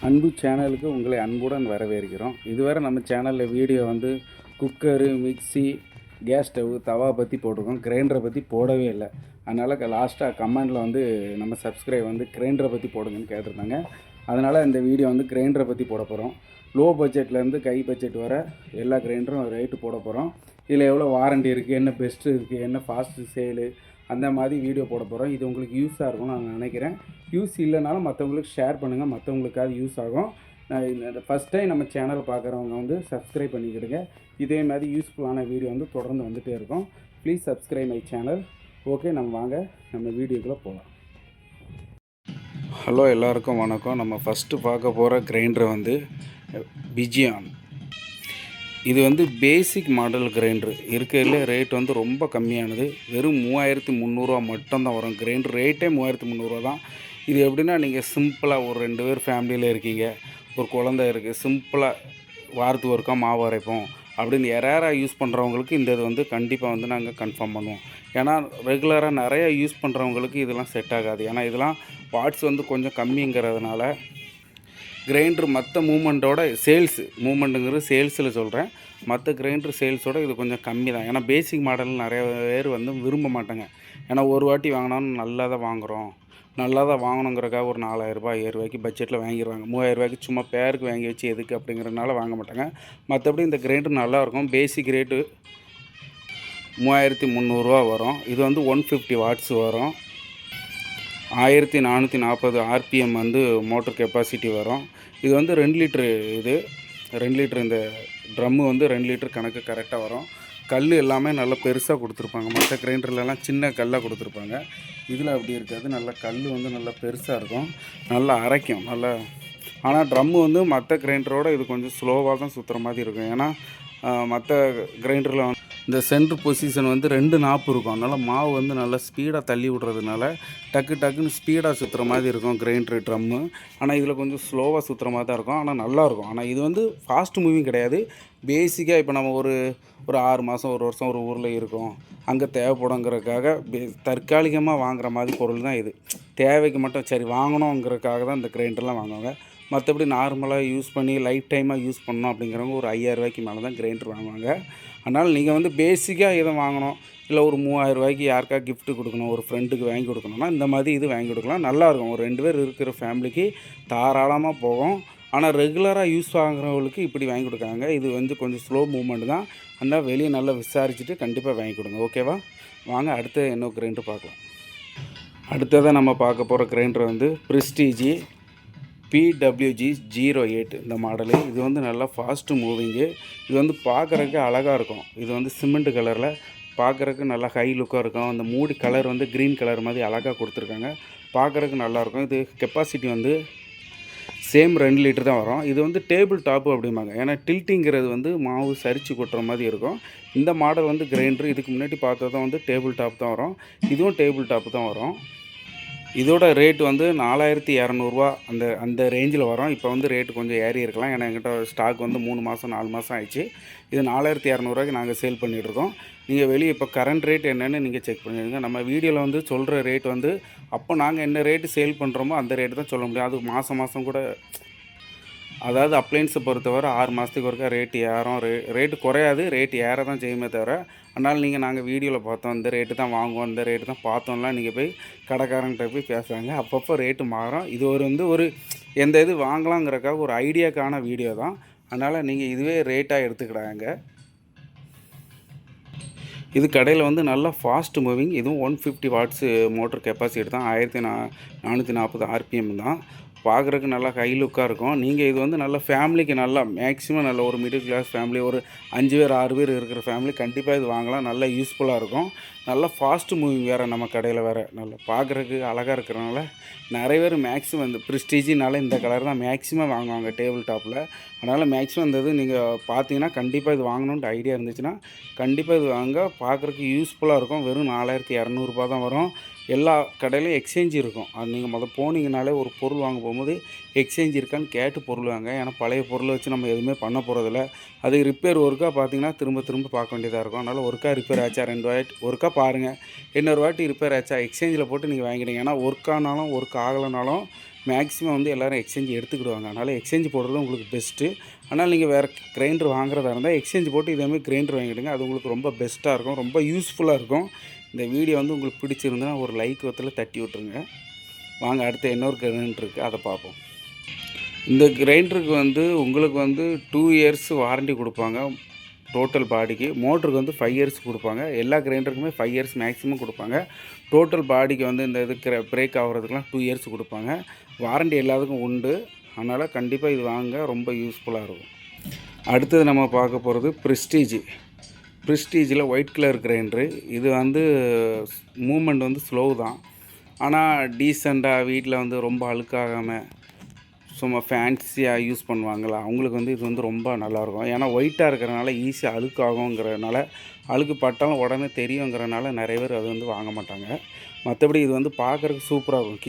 அன்பு சேனலுக்கு உங்களை அன்புடன் வரவேற்கிறோம். இதுவரை நம்ம சேனலில் வீடியோ வந்து குக்கரு, மிக்சி, கேஸ் ஸ்டவ், தவா பற்றி போட்டிருக்கோம். கிரைண்டரை பற்றி போடவே இல்லை. அதனால் லாஸ்ட்டாக கமெண்டில் வந்து நம்ம சப்ஸ்கிரைப் வந்து கிரைண்டரை பற்றி போடுங்கன்னு கேட்டிருந்தாங்க. அதனால் இந்த வீடியோ வந்து கிரைண்டரை பற்றி போட போகிறோம். லோ பட்ஜெட்லேருந்து கை பட்ஜெட் வர எல்லா கிரைண்டரும் ரேட்டு போட போகிறோம். இதில் எவ்வளோ வாரண்டி இருக்குது, என்ன பெஸ்ட்டு இருக்குது, என்ன ஃபாஸ்ட்டு சேலு, அந்த மாதிரி வீடியோ போட போகிறோம். இது உங்களுக்கு யூஸாக இருக்கும்னு நான் நினைக்கிறேன். யூஸ் இல்லைனாலும் மற்றவங்களுக்கு ஷேர் பண்ணுங்கள், மற்றவங்களுக்காவது யூஸ் ஆகும். இந்த ஃபஸ்ட் டைம் நம்ம சேனல் பார்க்குறவங்க வந்து சப்ஸ்கிரைப் பண்ணிக்கிடுங்க. இதே மாதிரி யூஸ்ஃபுல்லான வீடியோ வந்து தொடர்ந்து வந்துகிட்டே இருக்கும். Please subscribe my channel. Okay, நம்ம வாங்க நம்ம வீடியோக்குள்ளே போகலாம். ஹலோ, எல்லாருக்கும் வணக்கம். நம்ம ஃபஸ்ட்டு பார்க்க போகிற கிரைண்டர் வந்து பிஜியான். இது வந்து பேசிக் மாடல் கிரைண்டரு. இருக்கிறதுல ரேட் வந்து ரொம்ப கம்மியானது. வெறும் 3300 மட்டும்தான் வரும். கிரைண்டர் ரேட்டே 3300 தான். இது எப்படின்னா, நீங்கள் சிம்பிளாக ஒரு 2 பேர் ஃபேமிலியில் இருக்கீங்க, ஒரு குழந்தை இருக்குது, சிம்பிளாக வாரத்துக்கு ஒருக்கா மாவு அரைப்போம் அப்படின்னு யாராவது யூஸ் பண்ணுறவங்களுக்கு இந்த இது வந்து கண்டிப்பாக வந்து நாங்கள் கன்ஃபார்ம் பண்ணுவோம். ஏன்னா ரெகுலராக நிறையா யூஸ் பண்ணுறவங்களுக்கு இதெல்லாம் செட் ஆகாது. ஏன்னா இதெல்லாம் வாட்ஸ் வந்து கொஞ்சம் கம்மிங்கிறதுனால கிரைண்டர் மற்ற மூமெண்ட்டோட மூமெண்ட்டுங்கிறது சேல்ஸில் சொல்கிறேன். மற்ற கிரைண்டர் சேல்ஸோட இது கொஞ்சம் கம்மி தான். ஏன்னா பேசிக் மாடல் நிறைய பேர் வந்து விரும்ப மாட்டாங்க. ஏன்னா ஒரு வாட்டி வாங்கினாலும் நல்லா தான் வாங்குகிறோம், நல்லா தான் வாங்கணுங்கிறக்காக ஒரு 4000 5000 பட்ஜெட்டில் வாங்கிடுவாங்க. 3000 சும்மா பேருக்கு வாங்கி வச்சு எதுக்கு அப்படிங்கிறதுனால வாங்க மாட்டாங்க. மற்றபடி இந்த கிரைண்டர் நல்லாயிருக்கும். பேசிக் ரேட்டு 3300 வரும். இது வந்து 150 வாட்ஸ் வரும். 1440 ஆர்பிஎம் வந்து மோட்டர் கெப்பாசிட்டி வரும். இது வந்து 2 லிட்ரு. இது 2 லிட்ரு. இந்த ட்ரம்மு வந்து 2 லிட்ரு கணக்கு கரெக்டாக வரும். கல் எல்லாமே நல்லா பெருசாக கொடுத்துருப்பாங்க. மற்ற கிரைண்டர்லலாம் சின்ன கல்லாக கொடுத்துருப்பாங்க. இதில் அப்படி இருக்காது. நல்லா கல் வந்து நல்லா பெருசாக இருக்கும், நல்லா அரைக்கும் நல்லா. ஆனால் ட்ரம்மு வந்து மற்ற கிரைண்டரோட இது கொஞ்சம் ஸ்லோவாக தான் சுற்றுற மாதிரி இருக்கும். ஏன்னா மற்ற கிரைண்டரில் வந்து இந்த சென்ட்ரு பொசிஷன் வந்து 2 நாப்பு இருக்கும். அதனால் மாவு வந்து நல்லா ஸ்பீடாக தள்ளி விட்றதுனால டக்குன்னு ஸ்பீடாக சுற்றுற மாதிரி இருக்கும் கிரைண்டரு ட்ரம்மு. ஆனால் இதில் கொஞ்சம் ஸ்லோவாக சுற்றுற மாதிரி தான் இருக்கும். ஆனால் நல்லாயிருக்கும். ஆனால் இது வந்து ஃபாஸ்ட் மூவிங் கிடையாது. பேசிக்காக இப்போ நம்ம ஒரு 6 மாதம் 1 வருஷம் ஒரு ஊரில் இருக்கோம், அங்கே தேவைப்படுங்கிறதுக்காக தற்காலிகமாக வாங்குகிற மாதிரி பொருள் தான் இது. தேவைக்கு மட்டும் சரி வாங்கணுங்கிறதுக்காக தான் இந்த கிரைண்டர்லாம் வாங்குவாங்க. மற்றபடி நார்மலாக யூஸ் பண்ணி லைஃப் டைமாக யூஸ் பண்ணணும் அப்படிங்கிறவங்க ஒரு 5000 மேலே தான் கிரைண்டர் வாங்குவாங்க. அதனால் நீங்கள் வந்து பேசிக்காக இதை வாங்கணும், இல்லை ஒரு 3000 யாருக்கா கிஃப்ட்டு கொடுக்கணும், ஒரு ஃப்ரெண்டுக்கு வாங்கி கொடுக்கணும்னா இந்த மாதிரி இது வாங்கி கொடுக்கலாம். நல்லாயிருக்கும். ஒரு 2 பேர் இருக்கிற ஃபேமிலிக்கு தாராளமாக போகும். ஆனால் ரெகுலராக யூஸ் ஆகுறவங்களுக்கு இப்படி வாங்கி கொடுக்காங்க. இது வந்து கொஞ்சம் ஸ்லோ மூவ்மெண்ட் தான். அதனால் வெளியே நல்லா விசாரிச்சுட்டு கண்டிப்பாக வாங்கி கொடுங்க. ஓகேவா? வாங்க அடுத்து என்ன கிரைண்டர் பார்க்கலாம். அடுத்ததாக நம்ம பார்க்க போகிற கிரைண்டர் வந்து ப்ரெஸ்டீஜி PWG08 இந்த மாடலு. இது வந்து நல்லா ஃபாஸ்ட்டு மூவிங்கு. இது வந்து பார்க்குறதுக்கு அழகாக இருக்கும். இது வந்து சிமெண்ட் கலரில் பார்க்குறதுக்கு நல்லா ஹை லுக்காக இருக்கும். அந்த மூடி கலர் வந்து க்ரீன் கலர் மாதிரி அழகாக கொடுத்துருக்காங்க. பார்க்குறதுக்கு நல்லாயிருக்கும். இது கெப்பாசிட்டி வந்து சேம் 2 லிட்டர் தான் வரும். இது வந்து டேபிள் டாப்பு அப்படிம்பாங்க. ஏன்னா டில்ட்டிங்கிறது வந்து மாவு சரித்து கொட்டுற மாதிரி இருக்கும். இந்த மாடல் வந்து கிரைண்டர் இதுக்கு முன்னாடி பார்த்ததும் வந்து டேபிள் டாப் தான் வரும். இதுவும் டேபிள் டாப்பு தான் வரும். இதோட ரேட் வந்து 4200 அந்த ரேஞ்சில் வரும். இப்போ வந்து ரேட்டு கொஞ்சம் ஏறி இருக்கலாம். ஏன்னா எங்கிட்ட ஸ்டாக் வந்து 3 மாதம் 4 மாதம் ஆயிடுச்சு. இது 4200 நாங்கள் சேல் பண்ணிகிட்ருக்கோம். நீங்கள் வெளியே இப்போ கரண்ட் ரேட் என்னென்னு நீங்கள் செக் பண்ணிடுங்க. நம்ம வீடியோவில் வந்து சொல்கிற ரேட் வந்து அப்போ நாங்கள் என்ன ரேட்டு சேல் பண்ணுறோமோ அந்த ரேட்டு தான் சொல்ல முடியும். அது மாதம் கூட, அதாவது அப்ளைன்ஸை பொறுத்தவரை 6 மாதத்துக்கு ஒருக்கா ரேட்டு ஏறும். ரேட்டு குறையாது, ரேட்டு ஏற தான் செய்யுமே தவிர. அதனால் நாங்கள் வீடியோவில் பார்த்தோம், இந்த ரேட்டு தான் வாங்குவோம், இந்த ரேட்டு தான் பார்த்தோம்லாம் நீங்கள் போய் கடைக்காரங்கிட்ட போய் பேசுகிறாங்க. அப்பப்போ ரேட்டு மாறும். இது ஒரு எந்த இது வாங்கலாங்கிறக்காக ஒரு ஐடியாக்கான வீடியோ தான். அதனால் நீங்கள் இதுவே ரேட்டாக எடுத்துக்கிடாங்க. இது கடையில் வந்து நல்லா ஃபாஸ்ட் மூவிங். இதுவும் 150 வாட்ஸு மோட்டர் கெப்பாசிட்டி தான். 1440 ஆர்பிஎம் தான். பார்க்குறதுக்கு நல்லா ஹை லுக்காக இருக்கும். நீங்கள் இது வந்து நல்லா ஃபேமிலிக்கு நல்லா மேக்ஸிமம் நல்ல ஒரு மிடில் கிளாஸ் ஃபேமிலி, ஒரு 5 பேர் 6 பேர் இருக்கிற ஃபேமிலி கண்டிப்பாக இது வாங்கலாம். நல்லா யூஸ்ஃபுல்லாக இருக்கும். நல்லா ஃபாஸ்ட்டு மூவிங் வேறு. நம்ம கடையில் வேறு நல்லா பார்க்குறதுக்கு அழகாக இருக்கிறனால நிறைய பேர் மேக்ஸிமம் இந்த ப்ரெஸ்டீஜினால இந்த கலர் தான் மேக்ஸிமம் வாங்குவாங்க டேபிள் டாப்பில். அதனால் மேக்ஸிமம் இந்த இது நீங்கள் பார்த்தீங்கன்னா கண்டிப்பாக இது வாங்கணுன்ட்டு ஐடியா இருந்துச்சுன்னா கண்டிப்பாக இது வாங்க. பார்க்குறதுக்கு யூஸ்ஃபுல்லாக இருக்கும். வெறும் 4200 தான் வரும். எல்லா கடையிலையும் எக்ஸ்சேஞ்ச் இருக்கும். அது நீங்கள் போனீங்கனாலே ஒரு பொருள் வாங்க போகும்போது எக்ஸ்சேஞ்ச் இருக்கான்னு கேட்டு பொருள் வாங்க. ஏன்னா பழைய பொருளை வச்சு நம்ம எதுவுமே பண்ண போகிறதில்ல. அது ரிப்பேர் ஒருக்கா பார்த்தீங்கன்னா திரும்ப பார்க்க வேண்டியதாக இருக்கும். அதனால் ஒருக்கா ரிப்பேர் ஆச்சா 2 வாட்டி ஒருக்கா பாருங்கள், இன்னொரு வாட்டி ரிப்பேர் ஆச்சா எக்ஸ்சேஞ்சில் போட்டு நீங்கள் வாங்கிடுங்க. ஏன்னா ஒர்க் ஆனாலும் ஒர்க் ஆகலைனாலும் மேக்ஸிமம் வந்து எல்லோரும் எக்ஸ்சேஞ்ச் எடுத்துக்கிடுவாங்க. அதனால் எக்ஸ்சேஞ்ச் போடுறது உங்களுக்கு பெஸ்ட்டு. ஆனால் நீங்கள் வேறு கிரைண்டர் வாங்குறதா இருந்தால் எக்ஸ்சேஞ்ச் போட்டு இதேமாதிரி கிரைண்டர் வாங்கிடுங்க. அது உங்களுக்கு ரொம்ப பெஸ்ட்டாக இருக்கும், ரொம்ப யூஸ்ஃபுல்லாக இருக்கும். இந்த வீடியோ வந்து உங்களுக்கு பிடிச்சிருந்ததுன்னா ஒரு லைக் ஒருத்தல தட்டி விட்ருங்க. வாங்க அடுத்து இன்னொரு கிரைண்டர் இருக்குது, அதை பார்ப்போம். இந்த கிரைண்டருக்கு வந்து உங்களுக்கு வந்து 2 இயர்ஸ் வாரண்டி கொடுப்பாங்க டோட்டல் பாடிக்கு. மோட்டருக்கு வந்து 5 இயர்ஸ் கொடுப்பாங்க. எல்லா கிரைண்டருக்குமே 5 இயர்ஸ் மேக்ஸிமம் கொடுப்பாங்க. டோட்டல் பாடிக்கு வந்து இந்த இது பிரேக் ஆகிறதுக்கெலாம் 2 இயர்ஸ் கொடுப்பாங்க. வாரண்டி எல்லாத்துக்கும் உண்டு. அதனால் கண்டிப்பாக இது வாங்க, ரொம்ப யூஸ்ஃபுல்லாக இருக்கும். அடுத்தது நம்ம பார்க்க போகிறது ப்ரிஸ்டீஜில் ஒயிட் கலர் கிரைண்டரு. இது வந்து மூமெண்ட் வந்து ஸ்லோ தான், ஆனால் டீசெண்டாக வீட்டில் வந்து ரொம்ப அழுக்காகாமல் சும்மா ஃபேன்சியாக யூஸ் பண்ணுவாங்களா, அவங்களுக்கு வந்து இது வந்து ரொம்ப நல்லாயிருக்கும். ஏன்னா ஒயிட்டாக இருக்கிறனால ஈஸியாக அழுக்காகுங்கிறனால, அழுக்கு பட்டாலும் உடனே தெரியுங்கிறனால நிறைய பேர் அது வந்து வாங்க மாட்டாங்க. மற்றபடி இது வந்து பார்க்குறதுக்கு சூப்பராக இருக்கும்.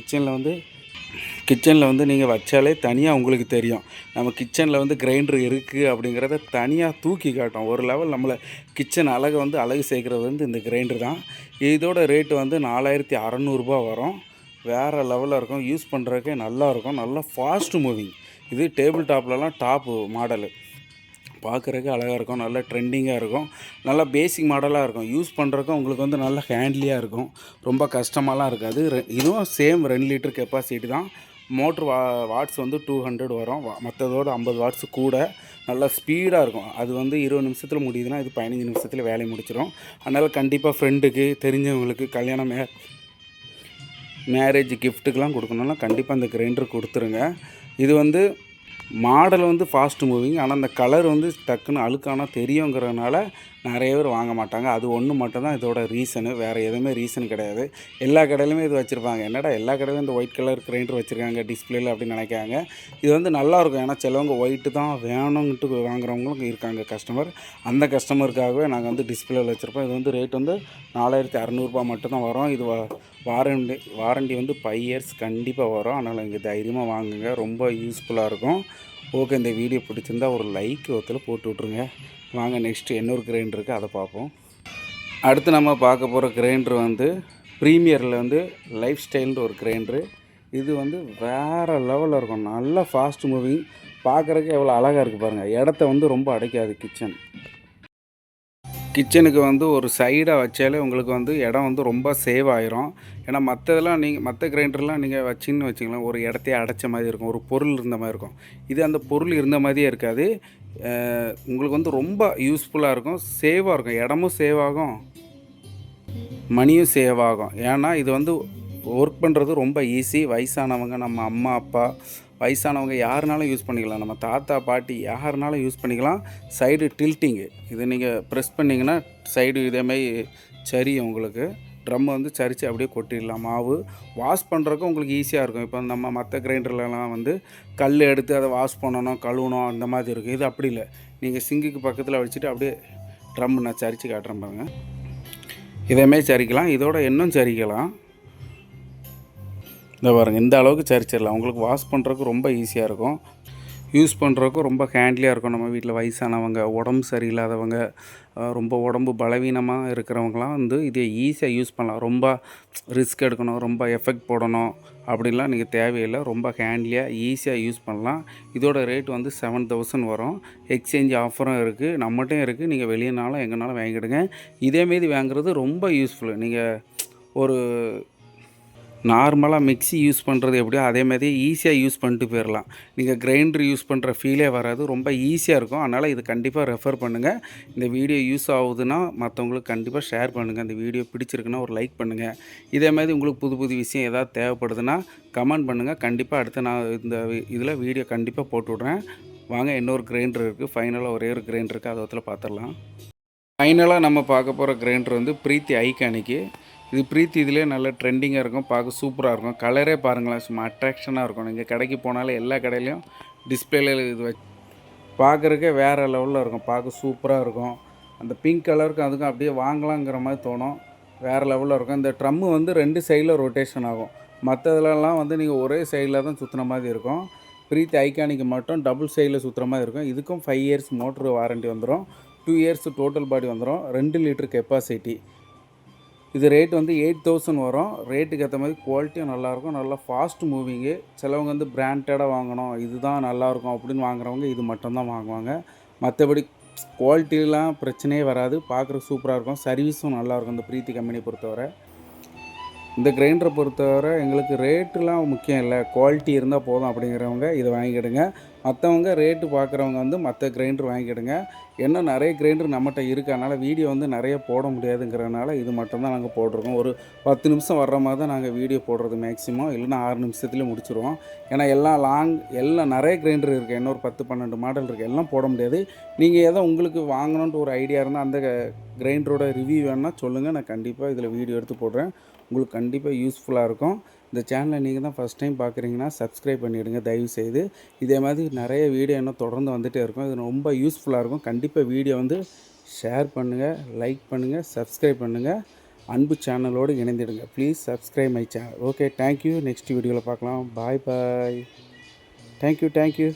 கிச்சனில் வந்து நீங்கள் வச்சாலே தனியாக உங்களுக்கு தெரியும், நம்ம கிச்சனில் வந்து கிரைண்டர் இருக்குது அப்படிங்கிறத தனியாக தூக்கி காட்டும். ஒரு லெவல் நம்மளை கிச்சன் அழகை வந்து அழகு சேர்க்குறது வந்து இந்த கிரைண்டர் தான். இதோட ரேட்டு வந்து 4600 வரும். வேறு லெவலில் இருக்கும். யூஸ் பண்ணுறதுக்கே நல்லாயிருக்கும். நல்லா ஃபாஸ்ட்டு மூவிங். இது டேபிள் டாப்லலாம் டாப்பு மாடலு. பார்க்குறதுக்கு அழகாக இருக்கும், நல்லா ட்ரெண்டிங்காக இருக்கும், நல்லா பேசிக் மாடலாக இருக்கும். யூஸ் பண்ணுறதுக்கும் உங்களுக்கு வந்து நல்லா ஹேண்ட்லியாக இருக்கும், ரொம்ப கஷ்டமாலாம் இருக்காது. இதுவும் சேம் 2 லிட்டர் கெப்பாசிட்டி தான். மோட்ரு வாட்ஸ் வந்து 200 வரும். மற்றதோட 50 வாட்ஸு கூட. நல்லா ஸ்பீடாக இருக்கும். அது வந்து 20 நிமிஷத்தில் முடியுதுன்னா இது 15 நிமிஷத்தில் வேலையை முடிச்சிடும். அதனால் கண்டிப்பாக ஃப்ரெண்டுக்கு தெரிஞ்சவங்களுக்கு கல்யாணம் மேரேஜ் கிஃப்ட்டுக்கெலாம் கொடுக்கணுன்னா கண்டிப்பாக இந்த கிரைண்டர் கொடுத்துருங்க. இது வந்து மாடல் வந்து ஃபாஸ்ட் மூவிங், ஆனால் அந்த கலர் வந்து டக்குன்னு அழுக்கானா தெரியுங்கிறதுனால நிறைய பேர் வாங்க மாட்டாங்க. அது ஒன்று மட்டும்தான் இதோட ரீசனு, வேறு எதுவுமே ரீசன் கிடையாது. எல்லா கடையிலுமே இது வச்சுருப்பாங்க. என்னடா எல்லா கடையிலும் இந்த ஒயிட் கலர் கிரைண்டர் வச்சுருக்காங்க டிஸ்பிளேல அப்படின்னு நினைக்காங்க. இது வந்து நல்லாயிருக்கும். ஏன்னா சிலவங்க ஒயிட்டு தான் வேணும்ன்ட்டு வாங்குறவங்களும் இருக்காங்க கஸ்டமர். அந்த கஸ்டமருக்காகவே நாங்கள் வந்து டிஸ்பிளேவில் வச்சுருப்போம். இது வந்து ரேட் வந்து 4600 மட்டும்தான் வரும். இது வாரண்டி வந்து 5 இயர்ஸ் கண்டிப்பாக வரும். அதனால் இங்கே தைரியமாக வாங்குங்க, ரொம்ப யூஸ்ஃபுல்லாக இருக்கும். ஓகே, இந்த வீடியோ பிடிச்சிருந்தால் ஒரு லைக் ஒருத்தர் போட்டு விட்ருங்க. வாங்க நெக்ஸ்ட்டு இன்னொரு கிரைண்டர் இருக்குது, அதை பார்ப்போம். அடுத்து நம்ம பார்க்க போகிற கிரைண்டர் வந்து ப்ரீமியரில் வந்து லைஃப் ஸ்டைல்ன்ற ஒரு கிரைண்டரு. இது வந்து வேறு லெவலில் இருக்கும். நல்லா ஃபாஸ்ட் மூவிங், பார்க்குறதுக்கு எவ்வளோ அழகாக இருக்குது பாருங்கள். இடத்த வந்து ரொம்ப அடைக்காது. கிச்சனுக்கு வந்து ஒரு சைடாக வச்சாலே உங்களுக்கு வந்து இடம் வந்து ரொம்ப சேவ் ஆயிரும். ஏன்னா மற்ற கிரைண்டர்லாம் நீங்கள் வச்சிங்கன்னு வச்சிங்களேன், ஒரு இடத்தையே அடைச்ச மாதிரி இருக்கும், ஒரு பொருள் இருந்த மாதிரி இருக்கும். இது அந்த பொருள் இருந்த மாதிரியே இருக்காது. உங்களுக்கு வந்து ரொம்ப யூஸ்ஃபுல்லாக இருக்கும், சேவாக இருக்கும். இடமும் சேவ் ஆகும், மணியும் சேவ் ஆகும். ஏன்னா இது வந்து ஒர்க் பண்ணுறது ரொம்ப ஈஸி. வயசானவங்க, நம்ம அம்மா அப்பா, வயசானவங்க யாருனாலும் யூஸ் பண்ணிக்கலாம். நம்ம தாத்தா பாட்டி யாருனாலும் யூஸ் பண்ணிக்கலாம். சைடு டில்ட்டிங்கு, இது நீங்கள் ப்ரெஸ் பண்ணிங்கன்னா சைடு இதேமாதிரி சரியும். உங்களுக்கு ட்ரம் வந்து சரித்து அப்படியே கொட்டிடலாம். மாவு வாஷ் பண்ணுறதுக்கும் உங்களுக்கு ஈஸியாக இருக்கும். இப்போ நம்ம மற்ற கிரைண்டர்லலாம் வந்து கல் எடுத்து அதை வாஷ் பண்ணணும், கழுவணும், அந்த மாதிரி இருக்கும். இது அப்படி இல்லை. நீங்கள் சிங்குக்கு பக்கத்தில் வச்சுட்டு அப்படியே ட்ரம் நான் சரித்து காட்டுறேன் பாருங்கள். இதேமாதிரி சரிக்கலாம், இதோட இன்னும் சரிக்கலாம். இந்த பாருங்கள், இந்த அளவுக்கு சரிச்சிடலாம். உங்களுக்கு வாஷ் பண்ணுறதுக்கு ரொம்ப ஈஸியாக இருக்கும், யூஸ் பண்ணுறதுக்கும் ரொம்ப ஹேண்ட்லியாக இருக்கும். நம்ம வீட்டில் வயசானவங்க, உடம்பு சரியில்லாதவங்க, ரொம்ப உடம்பு பலவீனமாக இருக்கிறவங்களாம் வந்து இதை ஈஸியாக யூஸ் பண்ணலாம். ரொம்ப ரிஸ்க் எடுக்கணும், ரொம்ப எஃபெக்ட் போடணும் அப்படின்லாம் நீங்கள் தேவையில்லை. ரொம்ப ஹேண்ட்லியாக ஈஸியாக யூஸ் பண்ணலாம். இதோட ரேட் வந்து 7000 வரும். எக்ஸ்சேஞ்ச் ஆஃபரும் இருக்குது, நம்மகிட்டையும் இருக்குது. நீங்கள் வெளியேனாலும் எங்கேனாலும் வாங்கிடுங்க. இதேமாரி வாங்குறது ரொம்ப யூஸ்ஃபுல்லு. நீங்கள் ஒரு நார்மலாக மிக்ஸி யூஸ் பண்ணுறது எப்படியோ அதேமாதிரி ஈஸியாக யூஸ் பண்ணிட்டு போயிடலாம். நீங்கள் கிரைண்டர் யூஸ் பண்ணுற ஃபீலே வராது, ரொம்ப ஈஸியாக இருக்கும். அதனால் இது கண்டிப்பாக ரெஃபர் பண்ணுங்கள். இந்த வீடியோ யூஸ் ஆகுதுன்னா மற்றவங்களுக்கு கண்டிப்பாக ஷேர் பண்ணுங்கள். இந்த வீடியோ பிடிச்சிருக்குன்னா ஒரு லைக் பண்ணுங்கள். இதேமாதிரி உங்களுக்கு புது புது விஷயம் ஏதாவது தேவைப்படுதுன்னா கமெண்ட் பண்ணுங்கள். கண்டிப்பாக அடுத்து நான் இந்த இதில் வீடியோ கண்டிப்பாக போட்டு விட்றேன். வாங்க, இன்னொரு கிரைண்டர் இருக்குது. ஃபைனலாக ஒரே ஒரு கிரைண்டர் இருக்குது, அதை ஒருத்தர் பார்த்துடலாம். ஃபைனலாக நம்ம பார்க்க போகிற கிரைண்டர் வந்து ப்ரீத்தி ஐகானிக்கு. இது ப்ரீத்தி இதிலே நல்ல ட்ரெண்டிங்காக இருக்கும், பார்க்க சூப்பராக இருக்கும். கலரே பாருங்களேன், சும்மா அட்ராக்ஷனாக இருக்கும். நீங்கள் கடைக்கு போனாலே எல்லா கடையிலையும் டிஸ்பிளேல இது பார்க்குறக்கே வேறு லெவலில் இருக்கும், பார்க்க சூப்பராக இருக்கும். அந்த பிங்க் கலருக்கும் அதுக்கும் அப்படியே வாங்கலாங்கிற மாதிரி தோணும், வேறு லெவலில் இருக்கும். இந்த ட்ரம்மு வந்து 2 சைடில் ரொட்டேஷன் ஆகும். மற்றதுலலாம் வந்து நீங்கள் ஒரே சைடில் தான் சுற்றுன மாதிரி இருக்கும். ப்ரீத்தி ஐகானிக்கு மட்டும் டபுள் சைடில் சுற்றுற மாதிரி இருக்கும். இதுக்கும் 5 இயர்ஸ் மோட்ரு வாரண்டி வந்துடும், 2 இயர்ஸ் டோட்டல் பாடி வந்துடும், 2 லிட்டர் கெப்பாசிட்டி. இது ரேட் வந்து 8000 வரும். ரேட்டுக்கு ஏற்ற மாதிரி குவாலிட்டியும் நல்லாயிருக்கும். நல்லா ஃபாஸ்ட் மூவிங்கு. சிலவங்க வந்து பிராண்டடாக வாங்கணும், இதுதான் நல்லாயிருக்கும் அப்படின்னு வாங்குறவங்க இது மட்டும்தான் வாங்குவாங்க. மற்றபடி குவாலிட்டிலாம் பிரச்சனையே வராது. பார்க்குறக்கு சூப்பராக இருக்கும். சர்வீஸும் நல்லாயிருக்கும் இந்த பிரீத்தி கம்பெனியை பொறுத்தவரை. இந்த கிரைண்டரை பொறுத்தவரை எங்களுக்கு ரேட்டுலாம் முக்கியம் இல்லை, குவாலிட்டி இருந்தால் போதும் அப்படிங்கிறவங்க இதை வாங்கிக்கிடுங்க. மற்றவங்க ரேட்டு பார்க்குறவங்க வந்து மற்ற கிரைண்டர் வாங்கிக்கிடுங்க. ஏன்னா நிறைய கிரைண்டர் நம்மகிட்ட இருக்கறனால வீடியோ வந்து நிறைய போட முடியாதுங்கிறனால இது மட்டும்தான் நாங்கள் போட்டிருக்கோம். ஒரு 10 நிமிஷம் வர்ற மாதிரி தான் நாங்கள் வீடியோ போடுறது மேக்ஸிமம், இல்லைன்னா 6 நிமிஷத்துலேயே முடிச்சிடுவோம். ஏன்னா எல்லாம் நிறைய கிரைண்டர் இருக்குது, இன்னொரு 10-12 மாடல் இருக்குது, எல்லாம் போட முடியாது. நீங்கள் எதோ உங்களுக்கு வாங்கணுன்ட்டு ஒரு ஐடியா இருந்தால் அந்த கிரைண்டரோட ரிவ்யூ வேணுன்னா சொல்லுங்கள், நான் கண்டிப்பாக இதில் வீடியோ எடுத்து போடுறேன். உங்களுக்கு கண்டிப்பாக யூஸ்ஃபுல்லாக இருக்கும். இந்த சேனலை நீங்கள் தான் ஃபஸ்ட் டைம் பார்க்குறீங்கன்னா சப்ஸ்கிரைப் பண்ணிவிடுங்க தயவுசெய்து. இதே மாதிரி நிறைய வீடியோ இன்னும் தொடர்ந்து வந்துகிட்டே இருக்கும். இது ரொம்ப யூஸ்ஃபுல்லாக இருக்கும். கண்டிப்பாக வீடியோ வந்து ஷேர் பண்ணுங்கள், லைக் பண்ணுங்கள், சப்ஸ்கிரைப் பண்ணுங்கள். அன்பு சேனலோடு இணைந்திடுங்க. Please subscribe my channel. Okay, thank you. Next வீடியோவில் பார்க்கலாம். Bye bye. தேங்க்யூ.